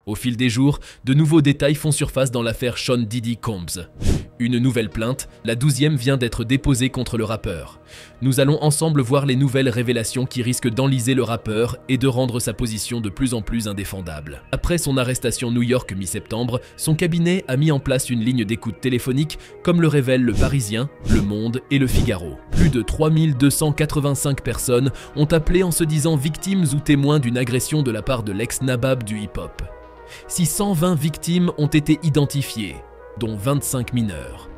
Au fil des jours, de nouveaux détails font surface dans l'affaire Sean Diddy Combs. Une nouvelle plainte, la 12e, vient d'être déposée contre le rappeur. Nous allons ensemble voir les nouvelles révélations qui risquent d'enliser le rappeur et de rendre sa position de plus en plus indéfendable. Après son arrestation New York mi-septembre, son cabinet a mis en place une ligne d'écoute téléphonique, comme le révèlent Le Parisien, Le Monde et Le Figaro. Plus de 3285 personnes ont appelé en se disant victimes ou témoins d'une agression de la part de l'ex-nabab du hip-hop. Si 120 victimes ont été identifiées, dont 25 mineurs.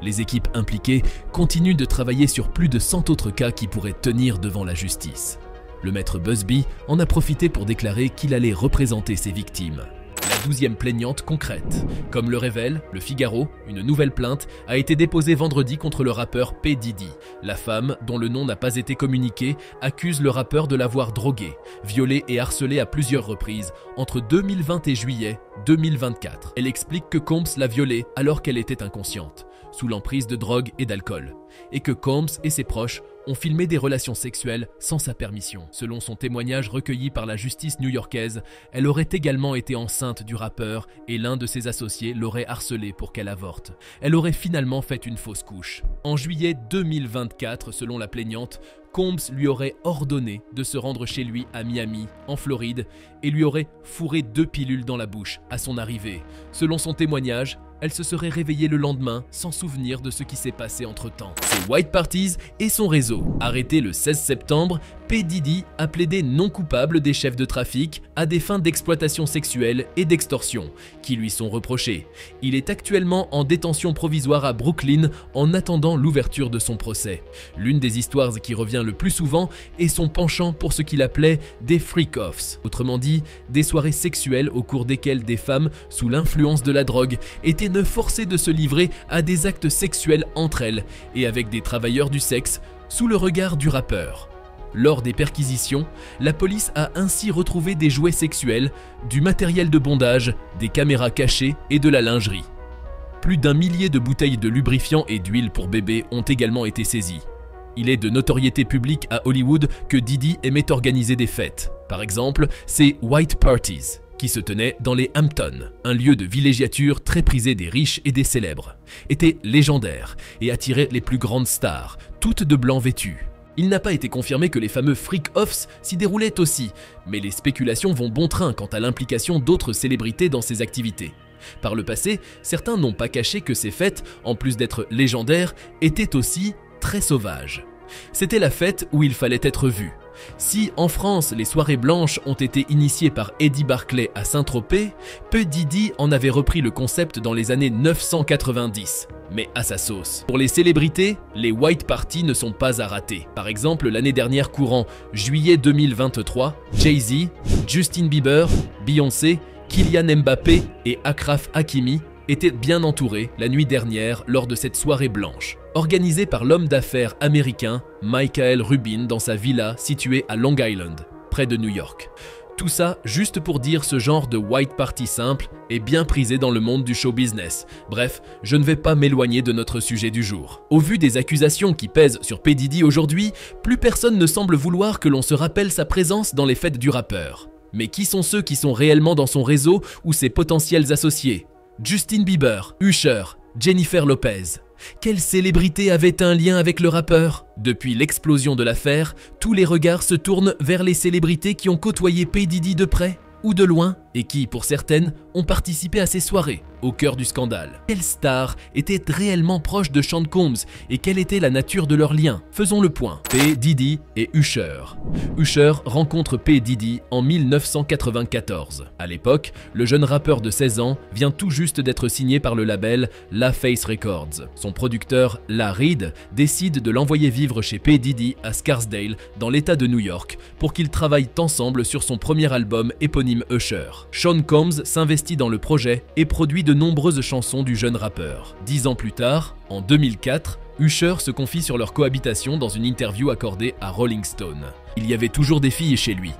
Les équipes impliquées continuent de travailler sur plus de 100 autres cas qui pourraient tenir devant la justice. Le maître Busby en a profité pour déclarer qu'il allait représenter ses victimes. La 12e plaignante concrète. Comme le révèle Le Figaro, une nouvelle plainte a été déposée vendredi contre le rappeur P. Diddy. La femme, dont le nom n'a pas été communiqué, accuse le rappeur de l'avoir drogué, violé et harcelé à plusieurs reprises entre 2020 et juillet 2024. Elle explique que Combs l'a violée alors qu'elle était inconsciente, sous l'emprise de drogue et d'alcool, et que Combs et ses proches ont filmé des relations sexuelles sans sa permission. Selon son témoignage recueilli par la justice new-yorkaise, elle aurait également été enceinte du rappeur et l'un de ses associés l'aurait harcelée pour qu'elle avorte. Elle aurait finalement fait une fausse couche. En juillet 2024, selon la plaignante, Combs lui aurait ordonné de se rendre chez lui à Miami, en Floride, et lui aurait fourré 2 pilules dans la bouche à son arrivée. Selon son témoignage, elle se serait réveillée le lendemain sans souvenir de ce qui s'est passé entre-temps. Ses White Parties et son réseau. Arrêté le 16 septembre, P. Diddy a plaidé non coupable des chefs de trafic à des fins d'exploitation sexuelle et d'extorsion qui lui sont reprochés. Il est actuellement en détention provisoire à Brooklyn en attendant l'ouverture de son procès. L'une des histoires qui revient le plus souvent est son penchant pour ce qu'il appelait des freak-offs, autrement dit des soirées sexuelles au cours desquelles des femmes sous l'influence de la drogue étaient forcées de se livrer à des actes sexuels entre elles et avec des travailleurs du sexe sous le regard du rappeur. Lors des perquisitions, la police a ainsi retrouvé des jouets sexuels, du matériel de bondage, des caméras cachées et de la lingerie. Plus d'1 millier de bouteilles de lubrifiant et d'huile pour bébé ont également été saisies. Il est de notoriété publique à Hollywood que Diddy aimait organiser des fêtes. Par exemple, ses White Parties, qui se tenait dans les Hamptons, un lieu de villégiature très prisé des riches et des célèbres, était légendaire et attirait les plus grandes stars, toutes de blanc vêtues. Il n'a pas été confirmé que les fameux freak-offs s'y déroulaient aussi, mais les spéculations vont bon train quant à l'implication d'autres célébrités dans ces activités. Par le passé, certains n'ont pas caché que ces fêtes, en plus d'être légendaires, étaient aussi très sauvages. C'était la fête où il fallait être vu. Si, en France, les soirées blanches ont été initiées par Eddie Barclay à Saint-Tropez, P. Diddy en avait repris le concept dans les années 990, mais à sa sauce. Pour les célébrités, les White Parties ne sont pas à rater. Par exemple, l'année dernière courant juillet 2023, Jay-Z, Justin Bieber, Beyoncé, Kylian Mbappé et Achraf Hakimi étaient bien entourés la nuit dernière lors de cette soirée blanche, organisée par l'homme d'affaires américain Michael Rubin dans sa villa située à Long Island, près de New York. Tout ça juste pour dire ce genre de White Party simple est bien prisé dans le monde du show business. Bref, je ne vais pas m'éloigner de notre sujet du jour. Au vu des accusations qui pèsent sur P. Diddy aujourd'hui, plus personne ne semble vouloir que l'on se rappelle sa présence dans les fêtes du rappeur. Mais qui sont ceux qui sont réellement dans son réseau ou ses potentiels associés ? Justin Bieber, Usher, Jennifer Lopez. Quelle célébrité avait un lien avec le rappeur ? Depuis l'explosion de l'affaire, tous les regards se tournent vers les célébrités qui ont côtoyé P. Diddy de près ou de loin et qui, pour certaines, ont participé à ces soirées, au cœur du scandale. Quelle star était réellement proche de Sean Combs et quelle était la nature de leur lien? Faisons le point. P. Diddy et Usher. Usher rencontre P. Diddy en 1994. À l'époque, le jeune rappeur de 16 ans vient tout juste d'être signé par le label La Face Records. Son producteur, La Reid, décide de l'envoyer vivre chez P. Diddy à Scarsdale, dans l'état de New York, pour qu'ils travaillent ensemble sur son premier album éponyme Usher. Sean Combs s'investit dans le projet et produit de nombreuses chansons du jeune rappeur. 10 ans plus tard, en 2004, Usher se confie sur leur cohabitation dans une interview accordée à Rolling Stone. Il y avait toujours des filles chez lui.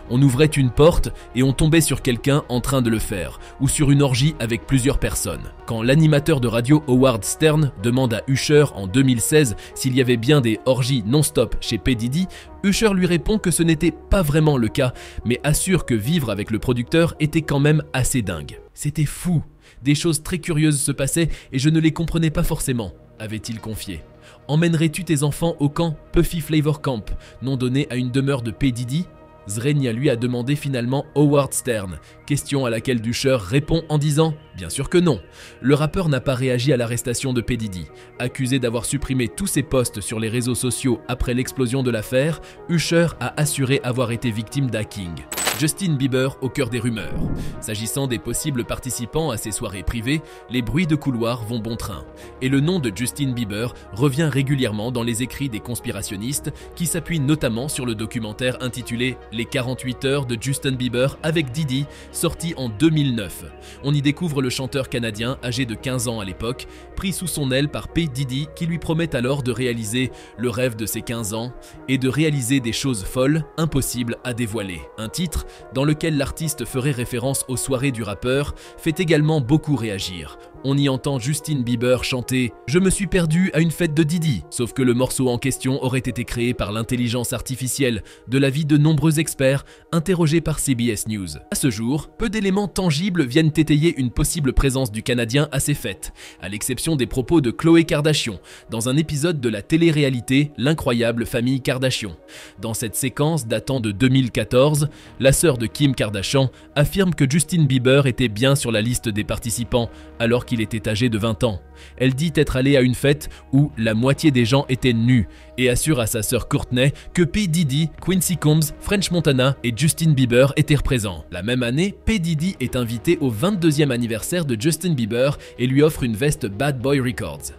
On ouvrait une porte et on tombait sur quelqu'un en train de le faire, ou sur une orgie avec plusieurs personnes. Quand l'animateur de radio Howard Stern demande à Usher en 2016 s'il y avait bien des orgies non-stop chez P. Diddy, Usher lui répond que ce n'était pas vraiment le cas, mais assure que vivre avec le producteur était quand même assez dingue. C'était fou. Des choses très curieuses se passaient et je ne les comprenais pas forcément, avait-il confié. Emmènerais-tu tes enfants au camp Puffy Flavor Camp, nom donné à une demeure de P. Diddy? Zrenia lui a demandé finalement Howard Stern, question à laquelle Usher répond en disant « Bien sûr que non ». Le rappeur n'a pas réagi à l'arrestation de P. Diddy. Accusé d'avoir supprimé tous ses posts sur les réseaux sociaux après l'explosion de l'affaire, Usher a assuré avoir été victime d'hacking. Justin Bieber au cœur des rumeurs. S'agissant des possibles participants à ces soirées privées, les bruits de couloir vont bon train. Et le nom de Justin Bieber revient régulièrement dans les écrits des conspirationnistes qui s'appuient notamment sur le documentaire intitulé « Les 48 heures de Justin Bieber avec Diddy » sorti en 2009. On y découvre le chanteur canadien âgé de 15 ans à l'époque, pris sous son aile par P. Diddy qui lui promet alors de réaliser le rêve de ses 15 ans et de réaliser des choses folles, impossibles à dévoiler. Un titre dans lequel l'artiste ferait référence aux soirées du rappeur, fait également beaucoup réagir. On y entend Justin Bieber chanter « Je me suis perdu à une fête de Diddy », sauf que le morceau en question aurait été créé par l'intelligence artificielle, de l'avis de nombreux experts interrogés par CBS News. À ce jour, peu d'éléments tangibles viennent étayer une possible présence du Canadien à ces fêtes, à l'exception des propos de Khloé Kardashian, dans un épisode de la télé-réalité L'incroyable famille Kardashian. Dans cette séquence datant de 2014, la sœur de Kim Kardashian affirme que Justin Bieber était bien sur la liste des participants, alors qu'il était âgé de 20 ans. Elle dit être allée à une fête où la moitié des gens étaient nus et assure à sa sœur Courtney que P. Diddy, Quincy Combs, French Montana et Justin Bieber étaient présents. La même année, P. Diddy est invité au 22e anniversaire de Justin Bieber et lui offre une veste Bad Boy Records.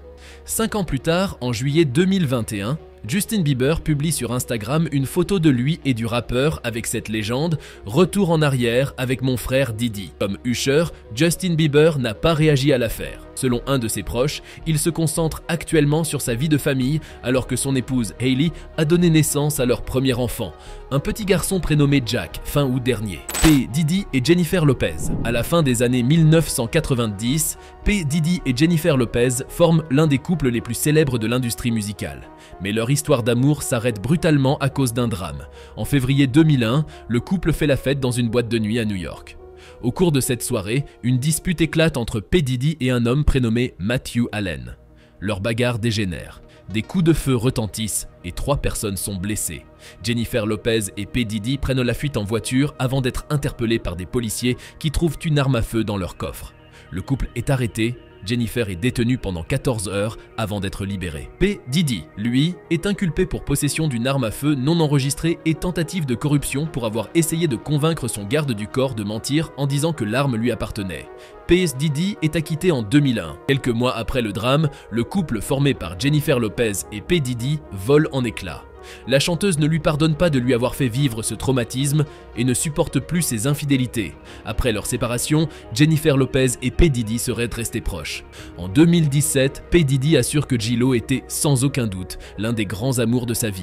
5 ans plus tard, en juillet 2021, Justin Bieber publie sur Instagram une photo de lui et du rappeur avec cette légende « Retour en arrière avec mon frère Diddy ». Comme Usher, Justin Bieber n'a pas réagi à l'affaire. Selon un de ses proches, il se concentre actuellement sur sa vie de famille alors que son épouse Hailey a donné naissance à leur premier enfant, un petit garçon prénommé Jack, fin août dernier. P. Diddy et Jennifer Lopez. À la fin des années 1990, P. Diddy et Jennifer Lopez forment l'un des couples les plus célèbres de l'industrie musicale. Mais leur histoire d'amour s'arrête brutalement à cause d'un drame. En février 2001, le couple fait la fête dans une boîte de nuit à New York. Au cours de cette soirée, une dispute éclate entre P. Diddy et un homme prénommé Matthew Allen. Leur bagarre dégénère. Des coups de feu retentissent et 3 personnes sont blessées. Jennifer Lopez et P. Diddy prennent la fuite en voiture avant d'être interpellés par des policiers qui trouvent une arme à feu dans leur coffre. Le couple est arrêté. Jennifer est détenue pendant 14 heures avant d'être libérée. P. Diddy, lui, est inculpé pour possession d'une arme à feu non enregistrée et tentative de corruption pour avoir essayé de convaincre son garde du corps de mentir en disant que l'arme lui appartenait. P. Diddy est acquitté en 2001. Quelques mois après le drame, le couple formé par Jennifer Lopez et P. Diddy vole en éclats. La chanteuse ne lui pardonne pas de lui avoir fait vivre ce traumatisme et ne supporte plus ses infidélités. Après leur séparation, Jennifer Lopez et P. Diddy seraient restés proches. En 2017, P. Diddy assure que J-Lo était sans aucun doute l'un des grands amours de sa vie.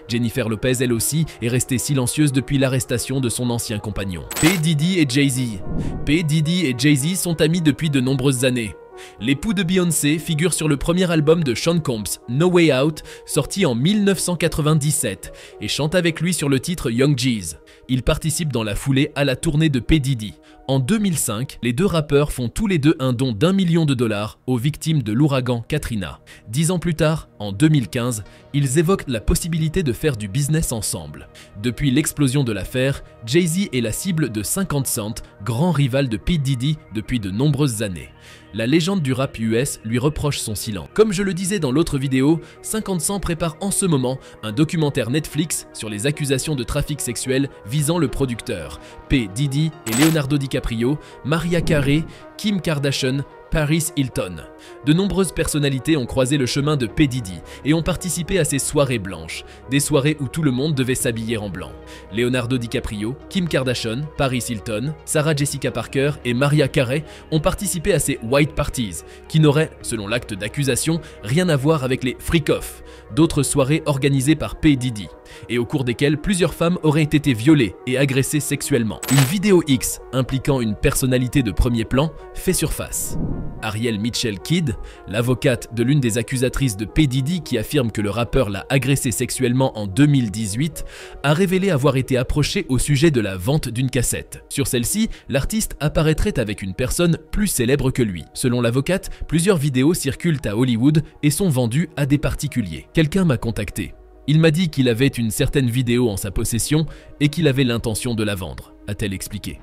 Jennifer Lopez, elle aussi, est restée silencieuse depuis l'arrestation de son ancien compagnon. P. Diddy et Jay-Z. P. Diddy et Jay-Z sont amis depuis de nombreuses années. L'époux de Beyoncé figure sur le premier album de Sean Combs, No Way Out, sorti en 1997, et chante avec lui sur le titre Young Jeez. Il participe dans la foulée à la tournée de P. Diddy. En 2005, les deux rappeurs font tous les deux un don d'1 million de dollars aux victimes de l'ouragan Katrina. 10 ans plus tard, en 2015, ils évoquent la possibilité de faire du business ensemble. Depuis l'explosion de l'affaire, Jay-Z est la cible de 50 Cent, grand rival de P. Diddy depuis de nombreuses années. La légende du rap US lui reproche son silence. Comme je le disais dans l'autre vidéo, 50 Cent prépare en ce moment un documentaire Netflix sur les accusations de trafic sexuel visant le producteur, P. Diddy et Leonardo DiCaprio, Mariah Carey, Kim Kardashian, Paris Hilton. De nombreuses personnalités ont croisé le chemin de P. Diddy et ont participé à ces soirées blanches, des soirées où tout le monde devait s'habiller en blanc. Leonardo DiCaprio, Kim Kardashian, Paris Hilton, Sarah Jessica Parker et Mariah Carey ont participé à ces white parties, qui n'auraient, selon l'acte d'accusation, rien à voir avec les freak-off, d'autres soirées organisées par P. Diddy, et au cours desquelles plusieurs femmes auraient été violées et agressées sexuellement. Une vidéo X impliquant une personnalité de premier plan fait surface. Ariel Mitchell Kidd, l'avocate de l'une des accusatrices de P. Diddy qui affirme que le rappeur l'a agressé sexuellement en 2018, a révélé avoir été approchée au sujet de la vente d'une cassette. Sur celle-ci, l'artiste apparaîtrait avec une personne plus célèbre que lui. Selon l'avocate, plusieurs vidéos circulent à Hollywood et sont vendues à des particuliers. Quelqu'un m'a contacté. Il m'a dit qu'il avait une certaine vidéo en sa possession et qu'il avait l'intention de la vendre, a-t-elle expliqué.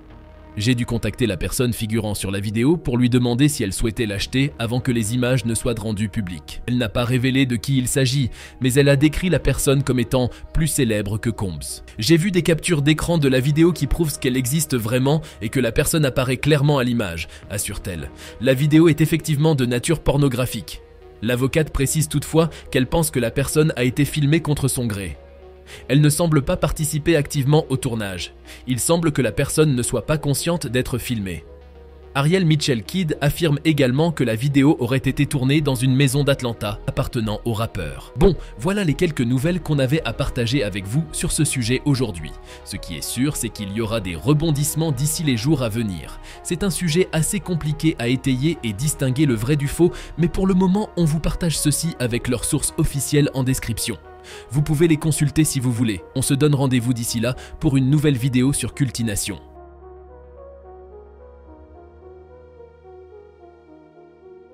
J'ai dû contacter la personne figurant sur la vidéo pour lui demander si elle souhaitait l'acheter avant que les images ne soient rendues publiques. Elle n'a pas révélé de qui il s'agit, mais elle a décrit la personne comme étant plus célèbre que Combs. J'ai vu des captures d'écran de la vidéo qui prouvent qu'elle existe vraiment et que la personne apparaît clairement à l'image, assure-t-elle. La vidéo est effectivement de nature pornographique. L'avocate précise toutefois qu'elle pense que la personne a été filmée contre son gré. Elle ne semble pas participer activement au tournage. Il semble que la personne ne soit pas consciente d'être filmée. Ariel Mitchell Kidd affirme également que la vidéo aurait été tournée dans une maison d'Atlanta appartenant au rappeur. Bon, voilà les quelques nouvelles qu'on avait à partager avec vous sur ce sujet aujourd'hui. Ce qui est sûr, c'est qu'il y aura des rebondissements d'ici les jours à venir. C'est un sujet assez compliqué à étayer et distinguer le vrai du faux, mais pour le moment, on vous partage ceci avec leurs sources officielles en description. Vous pouvez les consulter si vous voulez. On se donne rendez-vous d'ici là pour une nouvelle vidéo sur Cultination.